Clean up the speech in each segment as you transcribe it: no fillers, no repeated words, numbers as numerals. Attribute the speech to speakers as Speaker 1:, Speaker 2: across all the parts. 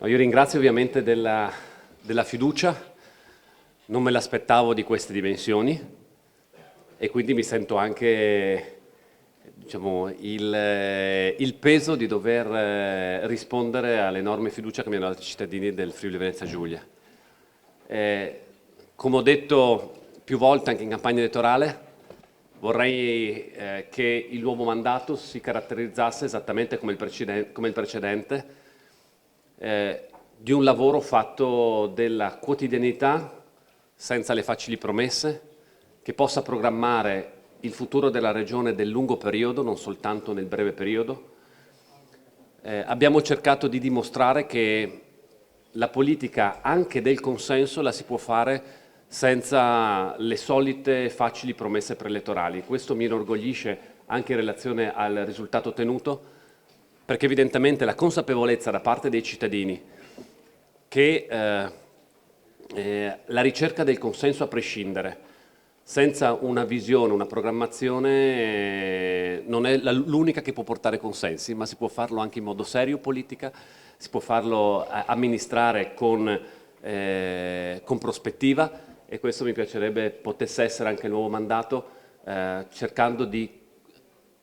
Speaker 1: No, io ringrazio ovviamente della fiducia, non me l'aspettavo di queste dimensioni e quindi mi sento anche, diciamo, il peso di dover rispondere all'enorme fiducia che mi hanno dato i cittadini del Friuli Venezia Giulia. Come ho detto più volte anche in campagna elettorale, vorrei che il nuovo mandato si caratterizzasse esattamente come il precedente, di un lavoro fatto della quotidianità, senza le facili promesse, che possa programmare il futuro della regione nel lungo periodo, non soltanto nel breve periodo. Abbiamo cercato di dimostrare che la politica, anche del consenso, la si può fare senza le solite facili promesse preelettorali. Questo mi inorgoglisce anche in relazione al risultato ottenuto, perché evidentemente la consapevolezza da parte dei cittadini che la ricerca del consenso a prescindere, senza una visione, una programmazione, non è l'unica che può portare consensi, ma si può farlo anche in modo serio politica, si può farlo amministrare con prospettiva, e questo mi piacerebbe potesse essere anche il nuovo mandato, cercando di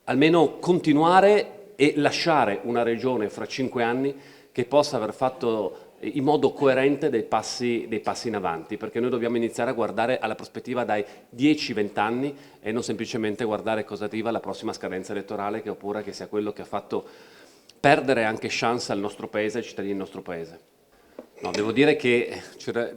Speaker 1: almeno continuare e lasciare una regione fra 5 anni che possa aver fatto in modo coerente dei passi in avanti, perché noi dobbiamo iniziare a guardare alla prospettiva dai 10-20 anni e non semplicemente guardare cosa arriva alla prossima scadenza elettorale, che oppure che sia quello che ha fatto perdere anche chance al nostro paese, ai cittadini del nostro paese. No, devo dire che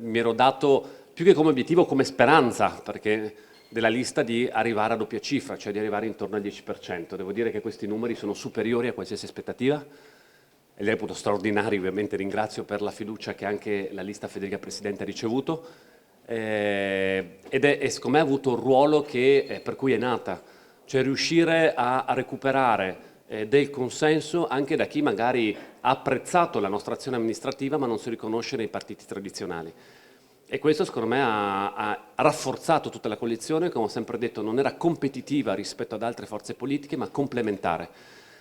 Speaker 1: mi ero dato, più che come obiettivo, come speranza, perché della lista, di arrivare a doppia cifra, cioè di arrivare intorno al 10%. Devo dire che questi numeri sono superiori a qualsiasi aspettativa e li reputo straordinari. Ovviamente ringrazio per la fiducia che anche la lista Federica Presidente ha ricevuto, e secondo me ha avuto il ruolo per cui è nata, cioè riuscire a recuperare del consenso anche da chi magari ha apprezzato la nostra azione amministrativa ma non si riconosce nei partiti tradizionali. E questo secondo me ha rafforzato tutta la coalizione, come ho sempre detto non era competitiva rispetto ad altre forze politiche ma complementare.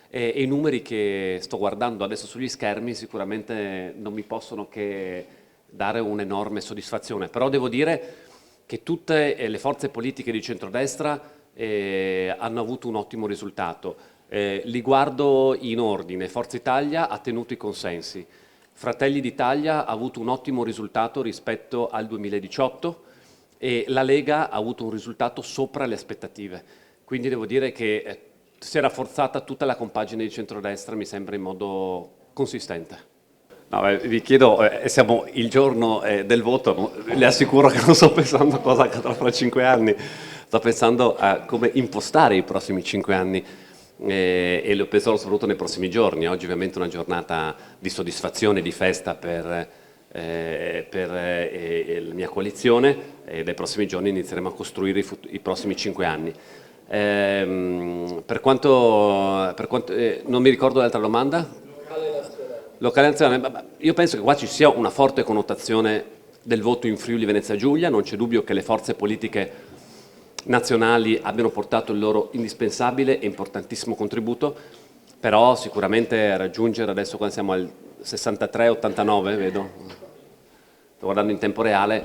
Speaker 1: E i numeri che sto guardando adesso sugli schermi sicuramente non mi possono che dare un'enorme soddisfazione, però devo dire che tutte le forze politiche di centrodestra hanno avuto un ottimo risultato. Li guardo in ordine: Forza Italia ha tenuto i consensi, Fratelli d'Italia ha avuto un ottimo risultato rispetto al 2018 e la Lega ha avuto un risultato sopra le aspettative. Quindi devo dire che si è rafforzata tutta la compagine di centrodestra, mi sembra, in modo consistente. No, vi chiedo, siamo il giorno del voto, le assicuro che non sto pensando a cosa accadrà fra 5 anni, sto pensando a come impostare i prossimi 5 anni. E lo penserò soprattutto nei prossimi giorni. Oggi ovviamente è una giornata di soddisfazione, di festa per la mia coalizione, e dai prossimi giorni inizieremo a costruire i prossimi 5 anni. Per quanto non mi ricordo l'altra domanda. Locale nazionale, io penso che qua ci sia una forte connotazione del voto in Friuli Venezia Giulia, non c'è dubbio che le forze politiche nazionali abbiano portato il loro indispensabile e importantissimo contributo, però sicuramente raggiungere adesso, quando siamo al 63-89, vedo, sto guardando in tempo reale,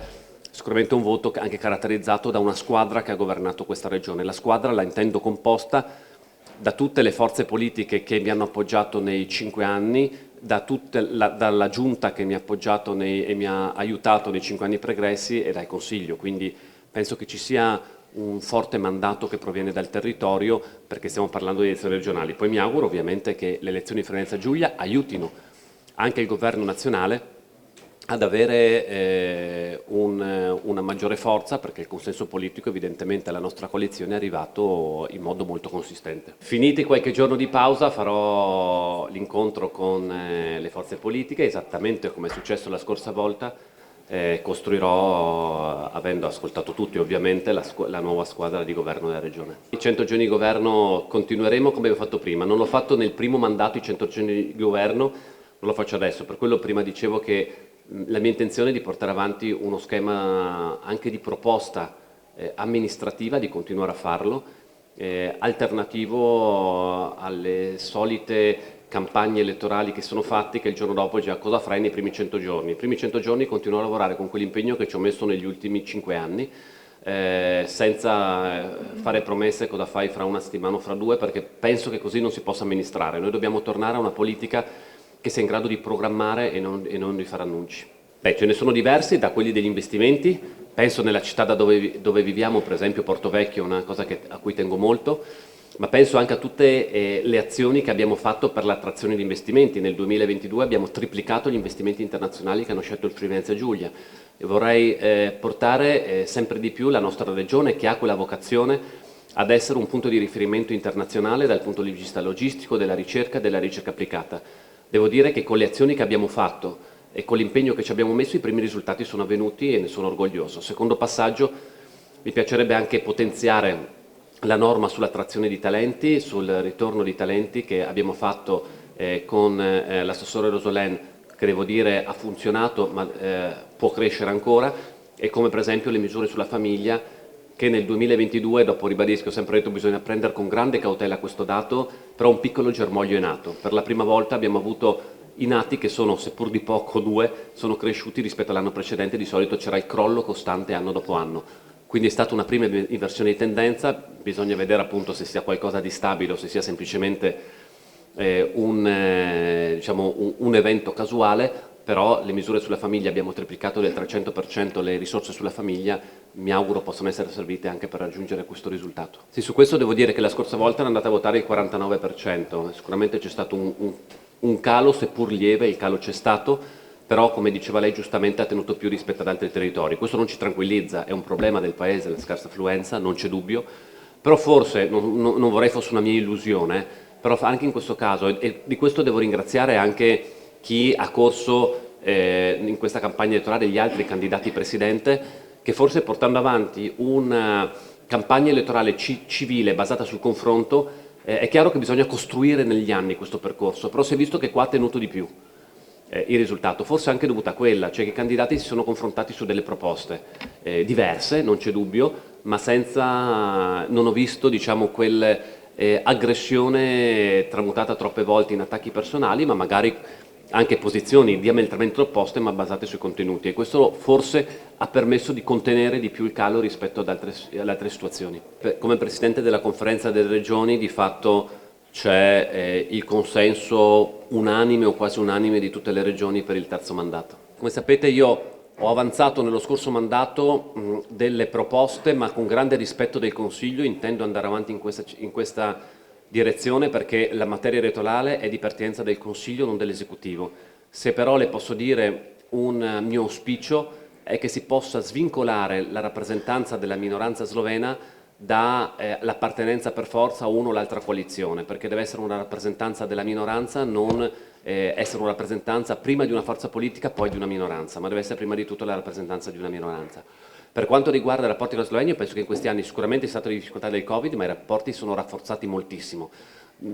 Speaker 1: sicuramente un voto anche caratterizzato da una squadra che ha governato questa regione. La squadra la intendo composta da tutte le forze politiche che mi hanno appoggiato nei 5 anni, dalla giunta che mi ha appoggiato e mi ha aiutato nei 5 anni pregressi e dal Consiglio, quindi penso che ci sia un forte mandato che proviene dal territorio, perché stiamo parlando di elezioni regionali. Poi mi auguro ovviamente che le elezioni di Venezia Giulia aiutino anche il governo nazionale ad avere una maggiore forza, perché il consenso politico evidentemente alla nostra coalizione è arrivato in modo molto consistente. Finiti qualche giorno di pausa farò l'incontro con le forze politiche, esattamente come è successo la scorsa volta. Costruirò, avendo ascoltato tutti ovviamente, la nuova squadra di governo della regione. I 100 giorni di governo continueremo come abbiamo fatto prima. Non l'ho fatto nel primo mandato, i 100 giorni di governo, non lo faccio adesso. Per quello prima dicevo che la mia intenzione è di portare avanti uno schema anche di proposta amministrativa, di continuare a farlo, alternativo alle solite campagne elettorali che sono fatti, che il giorno dopo già cosa fai nei primi 100 giorni. I primi 100 giorni continuo a lavorare con quell'impegno che ci ho messo negli ultimi 5 anni, senza fare promesse cosa fai fra una settimana o fra due, perché penso che così non si possa amministrare. Noi dobbiamo tornare a una politica che sia in grado di programmare e non di fare annunci. Beh, ce ne sono diversi, da quelli degli investimenti. Penso nella città dove viviamo, per esempio Porto Vecchio, è una cosa a cui tengo molto, ma penso anche a tutte le azioni che abbiamo fatto per l'attrazione di investimenti. Nel 2022 abbiamo triplicato gli investimenti internazionali che hanno scelto il Friuli Venezia Giulia. E vorrei portare sempre di più la nostra regione, che ha quella vocazione, ad essere un punto di riferimento internazionale dal punto di vista logistico, della ricerca applicata. Devo dire che con le azioni che abbiamo fatto e con l'impegno che ci abbiamo messo i primi risultati sono avvenuti e ne sono orgoglioso. Secondo passaggio, mi piacerebbe anche potenziare la norma sull'attrazione di talenti, sul ritorno di talenti che abbiamo fatto con l'assessore Rosolén, che devo dire ha funzionato ma può crescere ancora, e come per esempio le misure sulla famiglia che nel 2022, dopo ribadisco, ho sempre detto bisogna prendere con grande cautela questo dato, però un piccolo germoglio è nato. Per la prima volta abbiamo avuto i nati che sono, seppur di poco, 2, sono cresciuti rispetto all'anno precedente, di solito c'era il crollo costante anno dopo anno. Quindi è stata una prima inversione di tendenza, bisogna vedere appunto se sia qualcosa di stabile o se sia semplicemente un evento casuale, però le misure sulla famiglia, abbiamo triplicato del 300% le risorse sulla famiglia, mi auguro possano essere servite anche per raggiungere questo risultato. Sì, su questo devo dire che la scorsa volta è andata a votare il 49%, sicuramente c'è stato un calo, seppur lieve, il calo c'è stato, però come diceva lei giustamente ha tenuto più rispetto ad altri territori. Questo non ci tranquillizza, è un problema del Paese, la scarsa affluenza, non c'è dubbio, però forse, non vorrei fosse una mia illusione, però anche in questo caso, e di questo devo ringraziare anche chi ha corso in questa campagna elettorale, gli altri candidati presidente, che forse portando avanti una campagna elettorale civile basata sul confronto, è chiaro che bisogna costruire negli anni questo percorso, però si è visto che qua ha tenuto di più il risultato, forse anche dovuto a quella, cioè che i candidati si sono confrontati su delle proposte diverse, non c'è dubbio, ma non ho visto diciamo aggressione tramutata troppe volte in attacchi personali, ma magari anche posizioni diametralmente opposte ma basate sui contenuti, e questo forse ha permesso di contenere di più il calo rispetto ad altre situazioni. Come Presidente della Conferenza delle Regioni di fatto c'è il consenso unanime o quasi unanime di tutte le regioni per il terzo mandato. Come sapete io ho avanzato nello scorso mandato delle proposte, ma con grande rispetto del Consiglio intendo andare avanti in questa direzione, perché la materia elettorale è di pertinenza del Consiglio, non dell'Esecutivo. Se però le posso dire un mio auspicio è che si possa svincolare la rappresentanza della minoranza slovena dall'appartenenza per forza a uno o l'altra coalizione, perché deve essere una rappresentanza della minoranza, non essere una rappresentanza prima di una forza politica, poi di una minoranza, ma deve essere prima di tutto la rappresentanza di una minoranza. Per quanto riguarda i rapporti con la Slovenia, penso che in questi anni sicuramente è stata la difficoltà del Covid, ma i rapporti sono rafforzati moltissimo.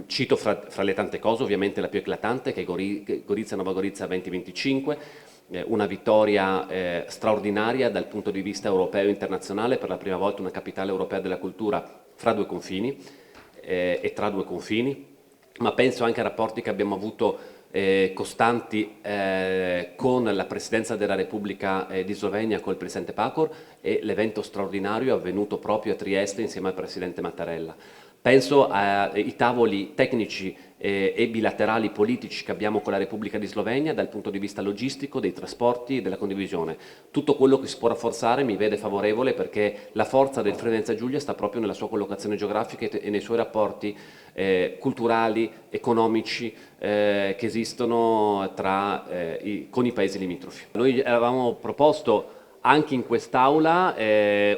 Speaker 1: Cito fra le tante cose ovviamente la più eclatante, che è Gorizia-Nova Gorizia 2025, una vittoria straordinaria dal punto di vista europeo e internazionale, per la prima volta una capitale europea della cultura fra due confini e tra due confini, ma penso anche a rapporti che abbiamo avuto costanti con la Presidenza della Repubblica di Slovenia, col Presidente Pahor, e l'evento straordinario avvenuto proprio a Trieste insieme al Presidente Mattarella. Penso ai tavoli tecnici e bilaterali politici che abbiamo con la Repubblica di Slovenia dal punto di vista logistico, dei trasporti e della condivisione. Tutto quello che si può rafforzare mi vede favorevole, perché la forza del Friuli Venezia Giulia sta proprio nella sua collocazione geografica e nei suoi rapporti culturali, economici che esistono con i paesi limitrofi. Noi avevamo proposto anche in quest'Aula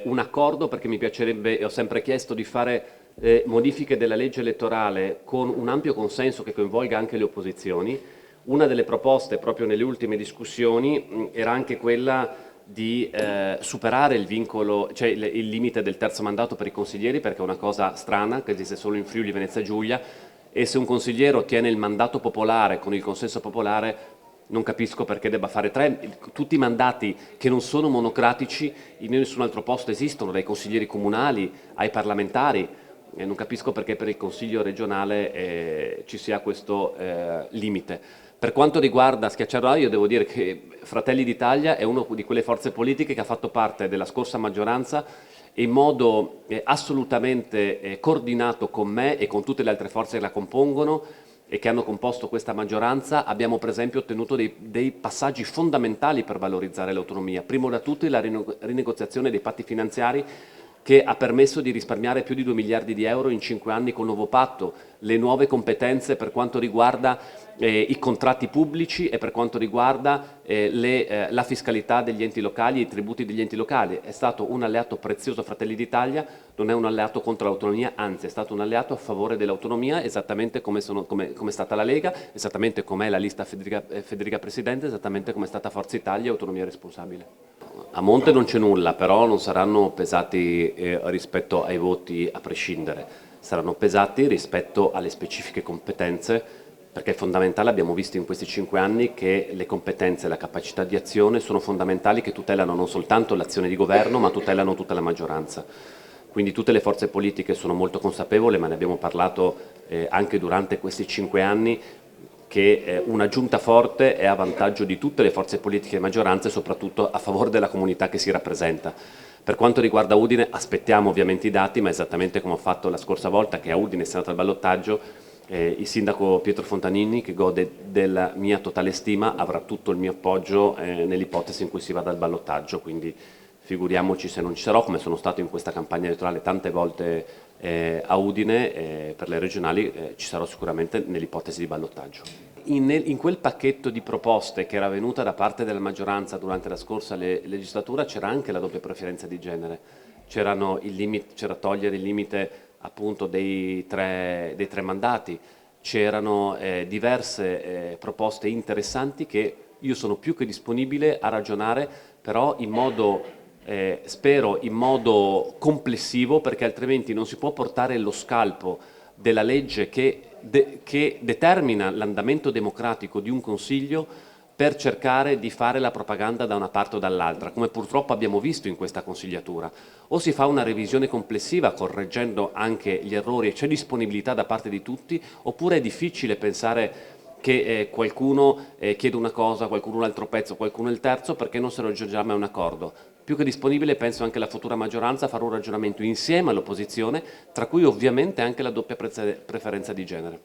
Speaker 1: un accordo, perché mi piacerebbe, e ho sempre chiesto di fare modifiche della legge elettorale con un ampio consenso che coinvolga anche le opposizioni. Una delle proposte proprio nelle ultime discussioni era anche quella di superare il vincolo, cioè il limite del terzo mandato per i consiglieri, perché è una cosa strana che esiste solo in Friuli Venezia Giulia, e se un consigliere ottiene il mandato popolare con il consenso popolare non capisco perché debba fare 3. Tutti i mandati che non sono monocratici in nessun altro posto esistono, dai consiglieri comunali ai parlamentari. e non capisco perché per il Consiglio regionale ci sia questo limite. Per quanto riguarda Schiacciarola, io devo dire che Fratelli d'Italia è una di quelle forze politiche che ha fatto parte della scorsa maggioranza e in modo assolutamente coordinato con me e con tutte le altre forze che la compongono e che hanno composto questa maggioranza, abbiamo per esempio ottenuto dei passaggi fondamentali per valorizzare l'autonomia. Primo da tutti la rinegoziazione dei patti finanziari che ha permesso di risparmiare più di 2 miliardi di euro in 5 anni col nuovo patto, le nuove competenze per quanto riguarda i contratti pubblici e per quanto riguarda la fiscalità degli enti locali e i tributi degli enti locali. È stato un alleato prezioso Fratelli d'Italia, non è un alleato contro l'autonomia, anzi è stato un alleato a favore dell'autonomia, esattamente come è stata la Lega, esattamente come è la lista Federica Presidente, esattamente come è stata Forza Italia e Autonomia Responsabile. A monte non c'è nulla, però non saranno pesati rispetto ai voti a prescindere, saranno pesati rispetto alle specifiche competenze, perché è fondamentale, abbiamo visto in questi 5 anni che le competenze e la capacità di azione sono fondamentali, che tutelano non soltanto l'azione di governo, ma tutelano tutta la maggioranza. Quindi tutte le forze politiche sono molto consapevoli, ma ne abbiamo parlato anche durante questi 5 anni, che una giunta forte è a vantaggio di tutte le forze politiche e maggioranze, soprattutto a favore della comunità che si rappresenta. Per quanto riguarda Udine, aspettiamo ovviamente i dati, ma esattamente come ho fatto la scorsa volta che a Udine è andato al ballottaggio, il sindaco Pietro Fontanini, che gode della mia totale stima, avrà tutto il mio appoggio nell'ipotesi in cui si vada al ballottaggio, quindi figuriamoci se non ci sarò, come sono stato in questa campagna elettorale tante volte a Udine, per le regionali ci sarò sicuramente nell'ipotesi di ballottaggio. In quel pacchetto di proposte che era venuta da parte della maggioranza durante la scorsa legislatura c'era anche la doppia preferenza di genere, c'era togliere il limite appunto dei tre mandati, c'erano diverse proposte interessanti che io sono più che disponibile a ragionare, però in modo spero in modo complessivo, perché altrimenti non si può portare lo scalpo della legge che determina l'andamento democratico di un Consiglio per cercare di fare la propaganda da una parte o dall'altra, come purtroppo abbiamo visto in questa consigliatura. O si fa una revisione complessiva correggendo anche gli errori e c'è disponibilità da parte di tutti, oppure è difficile pensare che qualcuno chiede una cosa, qualcuno un altro pezzo, qualcuno il terzo, perché non si raggiungerà mai un accordo. Più che disponibile penso anche la futura maggioranza a fare un ragionamento insieme all'opposizione, tra cui ovviamente anche la doppia preferenza di genere.